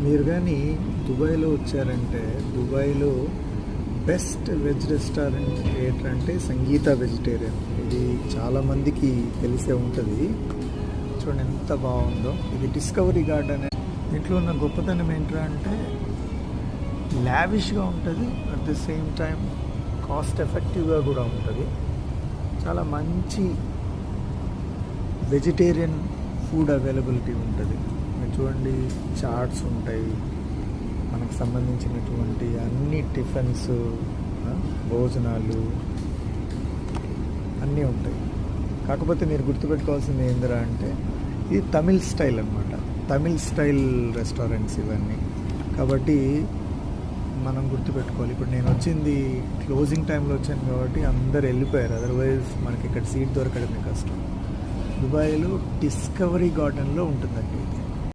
మీరు కానీ దుబాయ్లో వచ్చారంటే దుబాయ్లో బెస్ట్ వెజ్ రెస్టారెంట్ ఏంటంటే సంగీత వెజిటేరియన్. ఇది చాలామందికి తెలిసే ఉంటుంది. చూడండి ఎంత బాగుందో. ఇది డిస్కవరీ గార్డెన్. దీంట్లో ఉన్న గొప్పతనం ఏంటంటే లావిష్గా ఉంటుంది, at the same time cost ఎఫెక్టివ్గా కూడా ఉంటుంది. చాలా మంచి వెజిటేరియన్ ఫుడ్ అవైలబిలిటీ ఉంటుంది. మీరు చూడండి, చాట్స్ ఉంటాయి, మనకు సంబంధించినటువంటి అన్ని టిఫిన్స్, భోజనాలు అన్నీ ఉంటాయి. కాకపోతే మీరు గుర్తుపెట్టుకోవాల్సింది ఏందిరా అంటే ఇది తమిళ్ స్టైల్ అనమాట. తమిళ్ స్టైల్ రెస్టారెంట్స్ ఇవన్నీ. కాబట్టి మనం గుర్తుపెట్టుకోవాలి. ఇప్పుడు నేను వచ్చింది క్లోజింగ్ టైంలో వచ్చాను కాబట్టి అందరు వెళ్ళిపోయారు, అదర్వైజ్ మనకి ఇక్కడ సీట్ దొరకడమే కష్టం. దుబాయ్లో డిస్కవరీ గార్డెన్లో ఉంటుందండి ఇది.